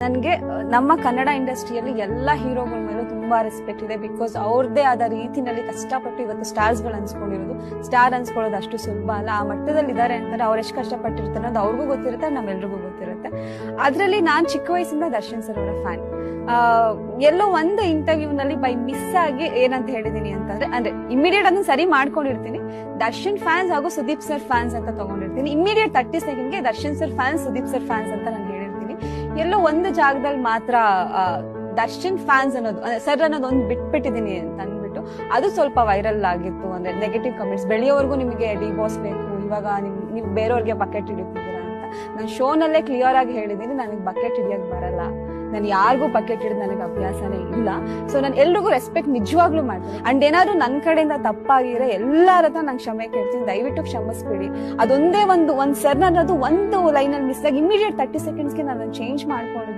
ನನಗೆ ನಮ್ಮ ಕನ್ನಡ ಇಂಡಸ್ಟ್ರಿಯಲ್ಲಿ ಎಲ್ಲ ಹೀರೋಗಳ ಮೇಲೂ ತುಂಬಾ ರೆಸ್ಪೆಕ್ಟ್ ಇದೆ. ಬಿಕಾಸ್ ಅವ್ರದೇ ಆದ ರೀತಿನಲ್ಲಿ ಕಷ್ಟಪಟ್ಟು ಇವತ್ತು ಸ್ಟಾರ್ಸ್ಗಳು ಅನ್ಸ್ಕೊಂಡಿರೋದು. ಸ್ಟಾರ್ ಅನ್ಸ್ಕೊಳ್ಳೋದು ಅಷ್ಟು ಸುಲಭ ಅಲ್ಲ. ಆ ಮಟ್ಟದಲ್ಲಿ ಇದ್ದಾರೆ ಅಂತಾರೆ. ಅವ್ರು ಎಷ್ಟು ಕಷ್ಟಪಟ್ಟಿರ್ತಾರೆ ಅನ್ನೋದು ಅವ್ರಿಗೂ ಗೊತ್ತಿರುತ್ತೆ, ನಮ್ಮೆಲ್ರಿಗೂ ಗೊತ್ತಿರುತ್ತೆ. ಅದ್ರಲ್ಲಿ ನಾನ್ ಚಿಕ್ಕ ವಯಸ್ಸಿಂದ ದರ್ಶನ್ ಸರ್ ಅವರ ಫ್ಯಾನ್. ಎಲ್ಲೋ ಒಂದು ಇಂಟರ್ವ್ಯೂ ನಲ್ಲಿ ಬೈ ಮಿಸ್ ಆಗಿ ಏನಂತ ಹೇಳಿದೀನಿ ಅಂತಂದ್ರೆ, ಅಂದ್ರೆ ಇಮಿಡಿಯೇಟ್ ಅದನ್ನ ಸರಿ ಮಾಡ್ಕೊಂಡಿರ್ತೀನಿ. ದರ್ಶನ್ ಫ್ಯಾನ್ಸ್ ಹಾಗೂ ಸುದೀಪ್ ಸರ್ ಫ್ಯಾನ್ಸ್ ಅಂತ ತಗೊಂಡಿರ್ತೀನಿ. Immediate 30 ಸೆಕೆಂಡ್ಗೆ Darshan sir fans, Sudeep sir fans ಅಂತ ನಾನು ಹೇಳಿರ್ತೀನಿ. ಎಲ್ಲೋ ಒಂದು ಜಾಗದಲ್ಲಿ ಮಾತ್ರ ದರ್ಶನ್ ಫ್ಯಾನ್ಸ್ ಅನ್ನೋದು, ಸರ್ ಅನ್ನೋದು ಒಂದು ಬಿಟ್ಬಿಟ್ಟಿದೀನಿ ಅಂತ ಅಂದ್ಬಿಟ್ಟು ಅದು ಸ್ವಲ್ಪ ವೈರಲ್ ಆಗಿತ್ತು. ಅಂದ್ರೆ ನೆಗೆಟಿವ್ ಕಮೆಂಟ್ಸ್, ಬೆಳೆಯೋವರೆಗೂ ನಿಮಗೆ ಡಿ ಬಾಸ್ ಬೇಕು, ಇವಾಗ ನೀವು ಬೇರೆಯವ್ರಿಗೆ ಬಕೆಟ್ ಹಿಡಿತಿದ್ದೀರಾ ಅಂತ. ನಾನು ಶೋನಲ್ಲೇ ಕ್ಲಿಯರ್ ಆಗಿ ಹೇಳಿದೀನಿ, ನನಗೆ ಬಕೆಟ್ ಹಿಡಿಯಕ್ ಬರಲ್ಲ, ನಾನು ಯಾರಿಗೂ ಬಕೆಟ್ ಹಿಡಿದು ನನಗೆ ಅಭ್ಯಾಸನೇ ಇಲ್ಲ. ಸೊ ನಾನು ಎಲ್ರಿಗೂ ರೆಸ್ಪೆಕ್ಟ್ ನಿಜವಾಗ್ಲೂ ಮಾಡ್ತೀನಿ. ಅಂಡ್ ಏನಾದ್ರು ನನ್ನ ಕಡೆಯಿಂದ ತಪ್ಪಾಗಿರೋ ಎಲ್ಲರ ಹತ್ರ ನಾನು ಕ್ಷಮೆ ಕೇಳ್ತೀನಿ. ದಯವಿಟ್ಟು ಕ್ಷಮಿಸ್ಬಿಡಿ. ಅದೊಂದೇ ಒಂದು ಸರ್ ಅನ್ನೋದು ಒಂದು ಲೈನಲ್ಲಿ ಮಿಸ್ ಆಗಿ ಇಮಿಡಿಯೇಟ್ 30 ಸೆಕೆಂಡ್ಸ್ಗೆ ನಾನು ಚೇಂಜ್ ಮಾಡ್ಕೊಂಡಿದ್ದೀನಿ.